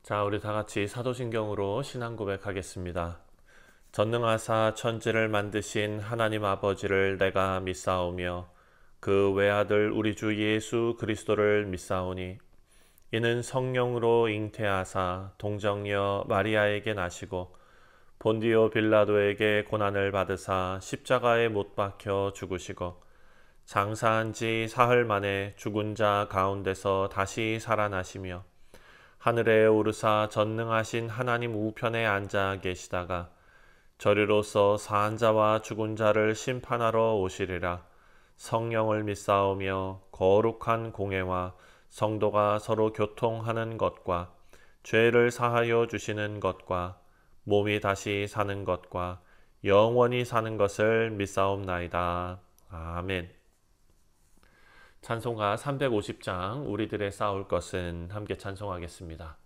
자, 우리 다 같이 사도신경으로 신앙 고백하겠습니다. 전능하사 천지를 만드신 하나님 아버지를 내가 믿사오며 그 외아들 우리 주 예수 그리스도를 믿사오니 이는 성령으로 잉태하사 동정녀 마리아에게 나시고 본디오 빌라도에게 고난을 받으사 십자가에 못 박혀 죽으시고 장사한 지 사흘 만에 죽은 자 가운데서 다시 살아나시며 하늘에 오르사 전능하신 하나님 우편에 앉아 계시다가 저리로서 사한 자와 죽은 자를 심판하러 오시리라. 성령을 믿사오며 거룩한 공회와 성도가 서로 교통하는 것과 죄를 사하여 주시는 것과 몸이 다시 사는 것과 영원히 사는 것을 믿사옵나이다. 아멘. 찬송가 350장 우리들의 싸울 것은 함께 찬송하겠습니다.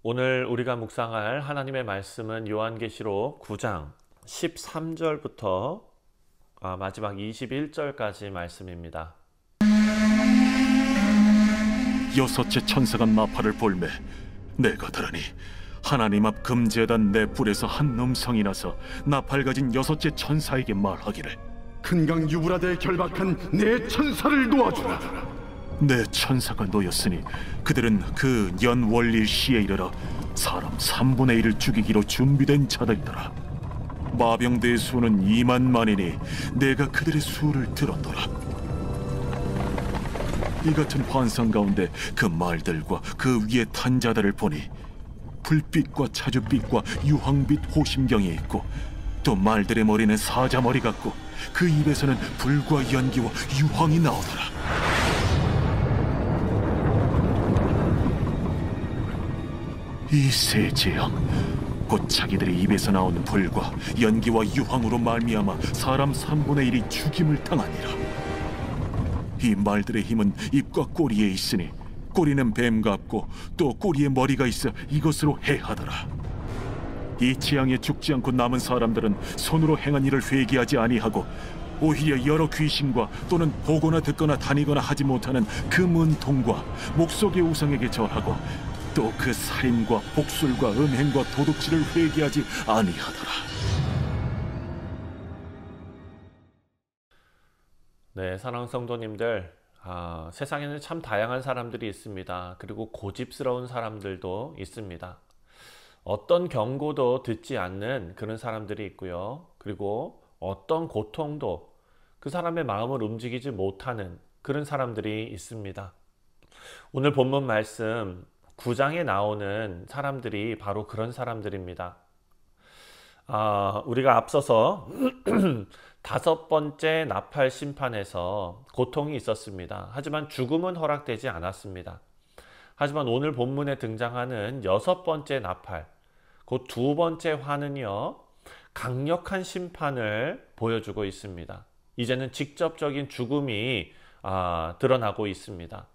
오늘 우리가 묵상할 하나님의 말씀은 요한계시록 9장 13절부터 마지막 21절까지 말씀입니다. 여섯째 천사가 나팔을 불매 내가 들으니 하나님 앞 금제단 내 뿔에서 한 음성이 나서 나팔 가진 여섯째 천사에게 말하기를 큰강 유브라데에 결박한 내 천사를 놓아주라. 내 천사가 놓였으니 그들은 그 연월일 시에 이르러 사람 3분의 1을 죽이기로 준비된 자들이더라. 마병대의 수는 2만만이니 내가 그들의 수를 들었더라. 이 같은 환상 가운데 그 말들과 그 위에 탄 자들을 보니 불빛과 차주빛과 유황빛 호심경이 있고 또 말들의 머리는 사자머리 같고 그 입에서는 불과 연기와 유황이 나오더라. 이 세 재앙 곧 자기들의 입에서 나오는 불과 연기와 유황으로 말미암아 사람 3분의 1이 죽임을 당하니라. 이 말들의 힘은 입과 꼬리에 있으니 꼬리는 뱀 같고 또 꼬리에 머리가 있어 이것으로 해하더라. 이 재앙에 죽지 않고 남은 사람들은 손으로 행한 일을 회개하지 아니하고 오히려 여러 귀신과 또는 보거나 듣거나 다니거나 하지 못하는 그 문통과 목석의 우상에게 절하고 또 그 살인과 복술과 음행과 도둑질을 회개하지 아니하더라. 네, 사랑하는 성도님들, 세상에는 참 다양한 사람들이 있습니다. 그리고 고집스러운 사람들도 있습니다. 어떤 경고도 듣지 않는 그런 사람들이 있고요. 그리고 어떤 고통도 그 사람의 마음을 움직이지 못하는 그런 사람들이 있습니다. 오늘 본문 말씀 9장에 나오는 사람들이 바로 그런 사람들입니다. 우리가 앞서서 5번째 나팔 심판에서 고통이 있었습니다. 하지만 죽음은 허락되지 않았습니다. 하지만 오늘 본문에 등장하는 6번째 나팔, 그 2번째 화는요, 강력한 심판을 보여주고 있습니다. 이제는 직접적인 죽음이 드러나고 있습니다.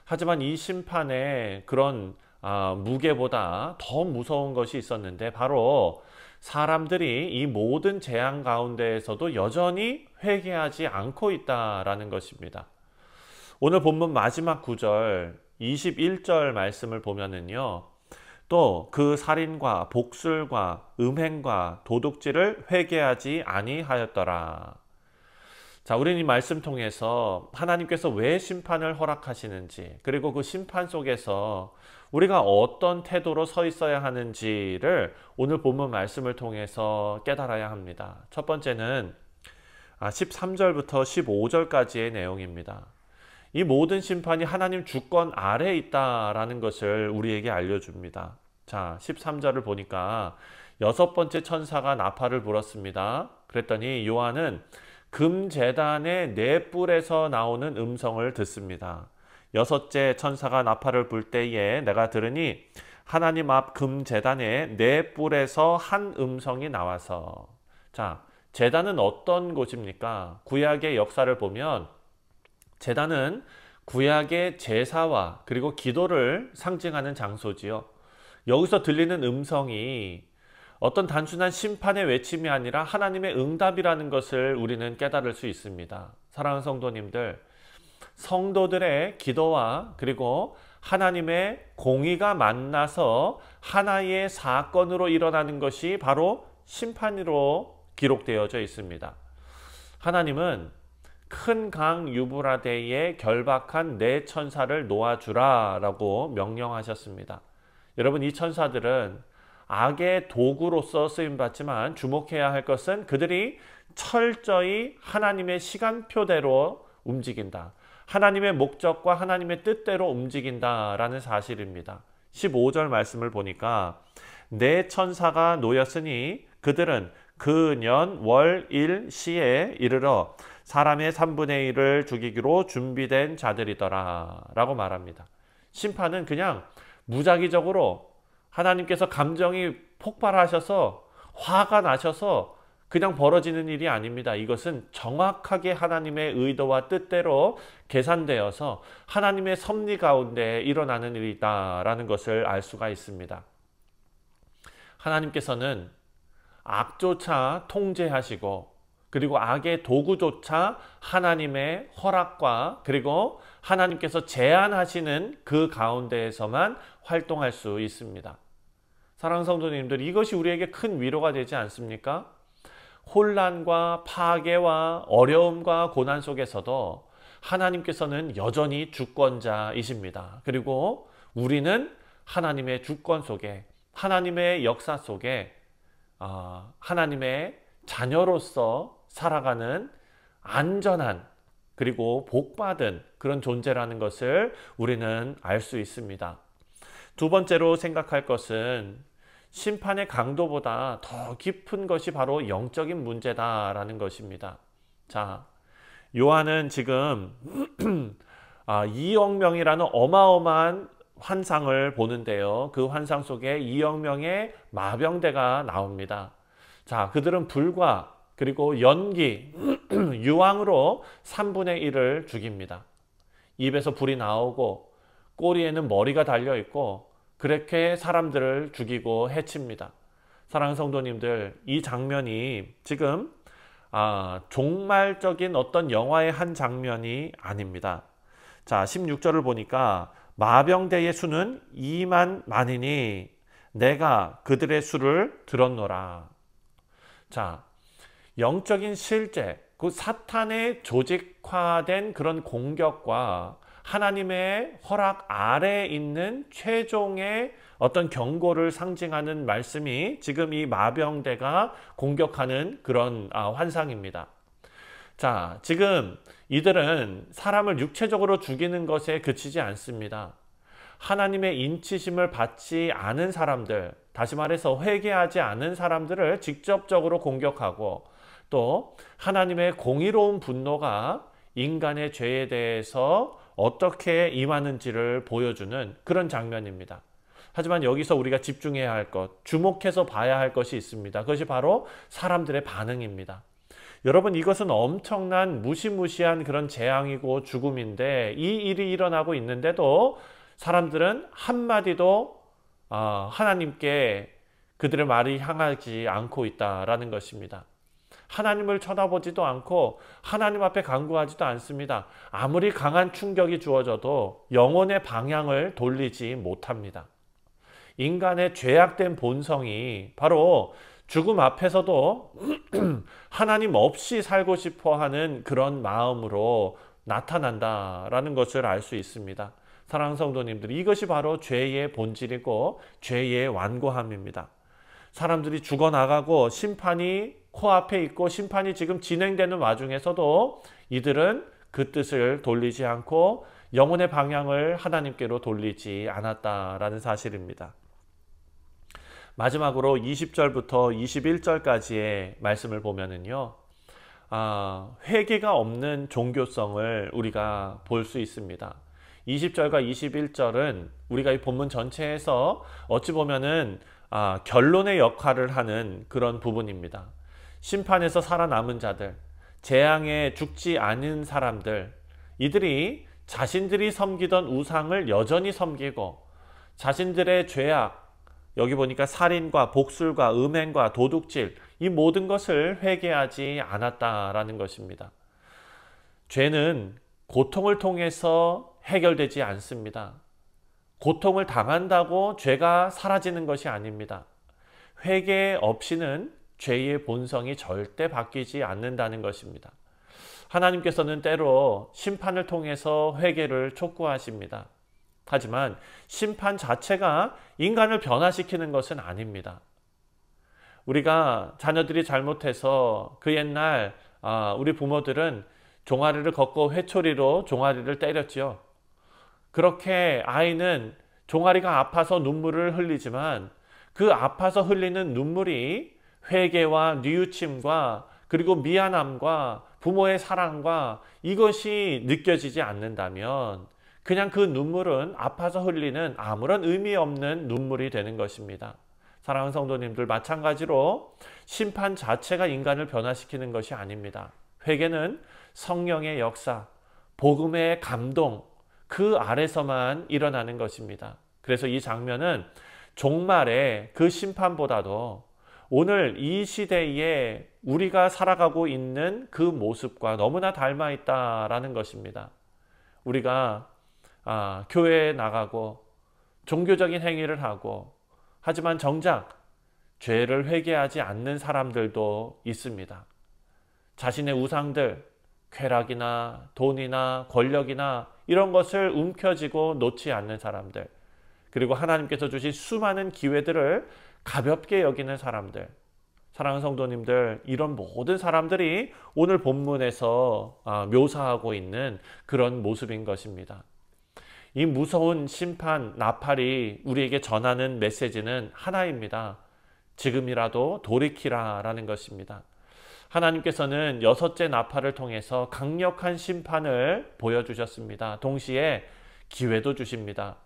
하지만 이 심판의 그런 무게보다 더 무서운 것이 있었는데 바로 사람들이 이 모든 재앙 가운데에서도 여전히 회개하지 않고 있다라는 것입니다. 오늘 본문 마지막 구절 21절 말씀을 보면은요, 또 그 살인과 복술과 음행과 도둑질을 회개하지 아니하였더라. 자, 우리는 이 말씀 통해서 하나님께서 왜 심판을 허락하시는지, 그리고 그 심판 속에서 우리가 어떤 태도로 서 있어야 하는지를 오늘 본문 말씀을 통해서 깨달아야 합니다. 첫 번째는 13절부터 15절까지의 내용입니다. 이 모든 심판이 하나님 주권 아래에 있다라는 것을 우리에게 알려줍니다. 자, 13절을 보니까 6번째 천사가 나팔을 불었습니다. 그랬더니 요한은 금제단의 4뿔에서 나오는 음성을 듣습니다. 6째 천사가 나팔을 불 때에 내가 들으니 하나님 앞 금제단의 4뿔에서 한 음성이 나와서, 자, 제단은 어떤 곳입니까? 구약의 역사를 보면 제단은 구약의 제사와 그리고 기도를 상징하는 장소지요. 여기서 들리는 음성이 어떤 단순한 심판의 외침이 아니라 하나님의 응답이라는 것을 우리는 깨달을 수 있습니다. 사랑하는 성도님들, 성도들의 기도와 그리고 하나님의 공의가 만나서 하나의 사건으로 일어나는 것이 바로 심판으로 기록되어져 있습니다. 하나님은 큰 강 유브라데에 결박한 4천사를 놓아주라 라고 명령하셨습니다. 여러분, 이 천사들은 악의 도구로서 쓰임받지만 주목해야 할 것은 그들이 철저히 하나님의 시간표대로 움직인다. 하나님의 목적과 하나님의 뜻대로 움직인다라는 사실입니다. 15절 말씀을 보니까 4천사가 놓였으니 그들은 그 년, 월, 일, 시에 이르러 사람의 3분의 1을 죽이기로 준비된 자들이더라 라고 말합니다. 심판은 그냥 무작위적으로 하나님께서 감정이 폭발하셔서 화가 나셔서 그냥 벌어지는 일이 아닙니다. 이것은 정확하게 하나님의 의도와 뜻대로 계산되어서 하나님의 섭리 가운데 일어나는 일이다라는 것을 알 수가 있습니다. 하나님께서는 악조차 통제하시고 그리고 악의 도구조차 하나님의 허락과 그리고 하나님께서 제한하시는 그 가운데에서만 활동할 수 있습니다. 사랑하는 성도님들, 이것이 우리에게 큰 위로가 되지 않습니까? 혼란과 파괴와 어려움과 고난 속에서도 하나님께서는 여전히 주권자이십니다. 그리고 우리는 하나님의 주권 속에, 하나님의 역사 속에 하나님의 자녀로서 살아가는 안전한 그리고 복받은 그런 존재라는 것을 우리는 알 수 있습니다. 두 번째로 생각할 것은 심판의 강도보다 더 깊은 것이 바로 영적인 문제다라는 것입니다. 자, 요한은 지금 2억 명이라는 어마어마한 환상을 보는데요. 그 환상 속에 2억 명의 마병대가 나옵니다. 자, 그들은 불과 그리고 연기, 유황으로 3분의 1을 죽입니다. 입에서 불이 나오고 꼬리에는 머리가 달려 있고 그렇게 사람들을 죽이고 해칩니다. 사랑하는 성도님들, 이 장면이 지금 종말적인 어떤 영화의 한 장면이 아닙니다. 자, 16절을 보니까 마병대의 수는 2만 만이니 내가 그들의 수를 들었노라. 자, 영적인 실제, 그 사탄의 조직화된 그런 공격과 하나님의 허락 아래에 있는 최종의 어떤 경고를 상징하는 말씀이 지금 이 마병대가 공격하는 그런 환상입니다. 자, 지금 이들은 사람을 육체적으로 죽이는 것에 그치지 않습니다. 하나님의 인치심을 받지 않은 사람들, 다시 말해서 회개하지 않은 사람들을 직접적으로 공격하고 또 하나님의 공의로운 분노가 인간의 죄에 대해서 어떻게 임하는지를 보여주는 그런 장면입니다. 하지만 여기서 우리가 집중해야 할 것, 주목해서 봐야 할 것이 있습니다. 그것이 바로 사람들의 반응입니다. 여러분, 이것은 엄청난 무시무시한 그런 재앙이고 죽음인데 이 일이 일어나고 있는데도 사람들은 한마디도 하나님께 그들의 말이 향하지 않고 있다라는 것입니다. 하나님을 쳐다보지도 않고 하나님 앞에 간구하지도 않습니다. 아무리 강한 충격이 주어져도 영혼의 방향을 돌리지 못합니다. 인간의 죄악된 본성이 바로 죽음 앞에서도 하나님 없이 살고 싶어 하는 그런 마음으로 나타난다라는 것을 알 수 있습니다. 사랑하는 성도님들, 이것이 바로 죄의 본질이고 죄의 완고함입니다. 사람들이 죽어나가고 심판이 코앞에 있고 심판이 지금 진행되는 와중에서도 이들은 그 뜻을 돌리지 않고 영혼의 방향을 하나님께로 돌리지 않았다라는 사실입니다. 마지막으로 20절부터 21절까지의 말씀을 보면은요, 회개가 없는 종교성을 우리가 볼 수 있습니다. 20절과 21절은 우리가 이 본문 전체에서 어찌 보면은 결론의 역할을 하는 그런 부분입니다. 심판에서 살아남은 자들, 재앙에 죽지 않은 사람들, 이들이 자신들이 섬기던 우상을 여전히 섬기고 자신들의 죄악, 여기 보니까 살인과 복술과 음행과 도둑질, 이 모든 것을 회개하지 않았다라는 것입니다. 죄는 고통을 통해서 해결되지 않습니다. 고통을 당한다고 죄가 사라지는 것이 아닙니다. 회개 없이는 죄의 본성이 절대 바뀌지 않는다는 것입니다. 하나님께서는 때로 심판을 통해서 회개를 촉구하십니다. 하지만 심판 자체가 인간을 변화시키는 것은 아닙니다. 우리가 자녀들이 잘못해서 그 옛날 우리 부모들은 종아리를 걷고 회초리로 종아리를 때렸죠. 그렇게 아이는 종아리가 아파서 눈물을 흘리지만 그 아파서 흘리는 눈물이 회개와 뉘우침과 그리고 미안함과 부모의 사랑과 이것이 느껴지지 않는다면 그냥 그 눈물은 아파서 흘리는 아무런 의미 없는 눈물이 되는 것입니다. 사랑하는 성도님들, 마찬가지로 심판 자체가 인간을 변화시키는 것이 아닙니다. 회개는 성령의 역사, 복음의 감동, 그 아래서만 일어나는 것입니다. 그래서 이 장면은 종말의 그 심판보다도 오늘 이 시대에 우리가 살아가고 있는 그 모습과 너무나 닮아 있다라는 것입니다. 우리가 교회에 나가고 종교적인 행위를 하고 하지만 정작 죄를 회개하지 않는 사람들도 있습니다. 자신의 우상들, 쾌락이나 돈이나 권력이나 이런 것을 움켜쥐고 놓지 않는 사람들, 그리고 하나님께서 주신 수많은 기회들을 가볍게 여기는 사람들, 사랑하는 성도님들, 이런 모든 사람들이 오늘 본문에서 묘사하고 있는 그런 모습인 것입니다. 이 무서운 심판, 나팔이 우리에게 전하는 메시지는 하나입니다. 지금이라도 돌이키라 라는 것입니다. 하나님께서는 6째 나팔을 통해서 강력한 심판을 보여주셨습니다. 동시에 기회도 주십니다.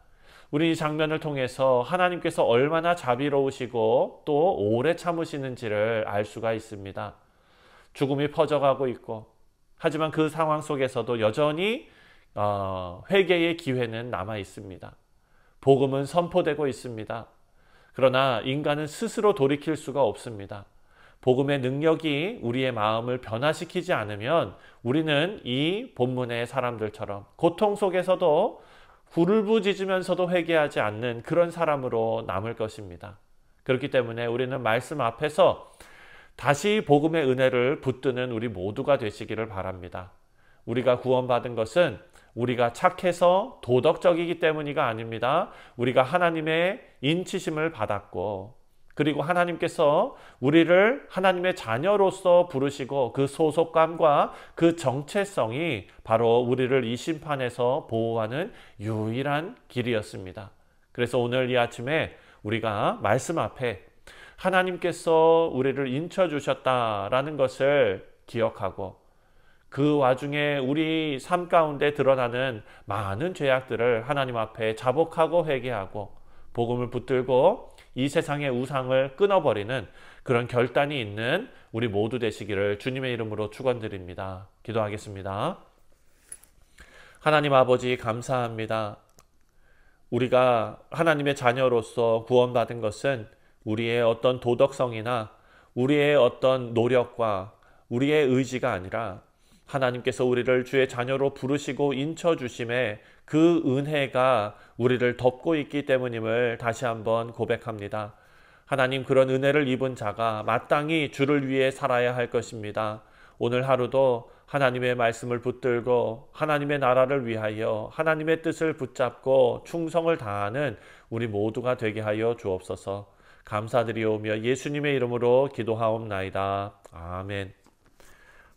우리 이 장면을 통해서 하나님께서 얼마나 자비로우시고 또 오래 참으시는지를 알 수가 있습니다. 죽음이 퍼져가고 있고, 하지만 그 상황 속에서도 여전히 회개의 기회는 남아 있습니다. 복음은 선포되고 있습니다. 그러나 인간은 스스로 돌이킬 수가 없습니다. 복음의 능력이 우리의 마음을 변화시키지 않으면 우리는 이 본문의 사람들처럼 고통 속에서도 울부짖으면서도 회개하지 않는 그런 사람으로 남을 것입니다. 그렇기 때문에 우리는 말씀 앞에서 다시 복음의 은혜를 붙드는 우리 모두가 되시기를 바랍니다. 우리가 구원받은 것은 우리가 착해서 도덕적이기 때문이가 아닙니다. 우리가 하나님의 인치심을 받았고, 그리고 하나님께서 우리를 하나님의 자녀로서 부르시고 그 소속감과 그 정체성이 바로 우리를 이 심판에서 보호하는 유일한 길이었습니다. 그래서 오늘 이 아침에 우리가 말씀 앞에 하나님께서 우리를 인쳐주셨다라는 것을 기억하고, 그 와중에 우리 삶 가운데 드러나는 많은 죄악들을 하나님 앞에 자복하고 회개하고 복음을 붙들고 이 세상의 우상을 끊어버리는 그런 결단이 있는 우리 모두 되시기를 주님의 이름으로 축원드립니다. 기도하겠습니다. 하나님 아버지, 감사합니다. 우리가 하나님의 자녀로서 구원받은 것은 우리의 어떤 도덕성이나 우리의 어떤 노력과 우리의 의지가 아니라 하나님께서 우리를 주의 자녀로 부르시고 인쳐주심에 그 은혜가 우리를 덮고 있기 때문임을 다시 한번 고백합니다. 하나님, 그런 은혜를 입은 자가 마땅히 주를 위해 살아야 할 것입니다. 오늘 하루도 하나님의 말씀을 붙들고 하나님의 나라를 위하여 하나님의 뜻을 붙잡고 충성을 다하는 우리 모두가 되게 하여 주옵소서. 감사드리오며 예수님의 이름으로 기도하옵나이다. 아멘.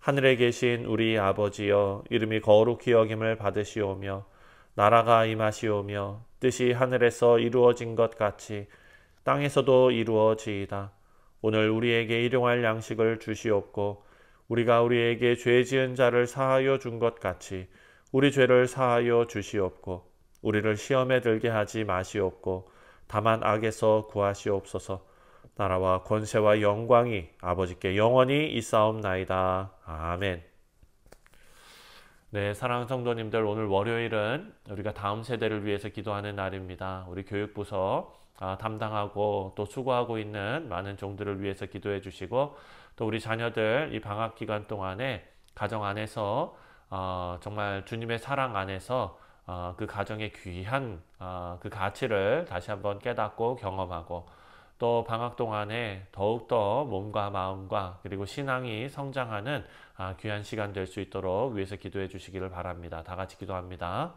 하늘에 계신 우리 아버지여, 이름이 거룩히 여김을 받으시오며 나라가 임하시오며 뜻이 하늘에서 이루어진 것 같이 땅에서도 이루어지이다. 오늘 우리에게 일용할 양식을 주시옵고 우리가 우리에게 죄 지은 자를 사하여 준 것 같이 우리 죄를 사하여 주시옵고 우리를 시험에 들게 하지 마시옵고 다만 악에서 구하시옵소서. 나라와 권세와 영광이 아버지께 영원히 있사옵나이다. 아멘. 네, 사랑하는 성도님들, 오늘 월요일은 우리가 다음 세대를 위해서 기도하는 날입니다. 우리 교육부서 담당하고 또 수고하고 있는 많은 종들을 위해서 기도해 주시고, 또 우리 자녀들 이 방학 기간 동안에 가정 안에서 정말 주님의 사랑 안에서 그 가정의 귀한 그 가치를 다시 한번 깨닫고 경험하고, 또 방학 동안에 더욱더 몸과 마음과 그리고 신앙이 성장하는 귀한 시간 될 수 있도록 위해서 기도해 주시기를 바랍니다. 다 같이 기도합니다.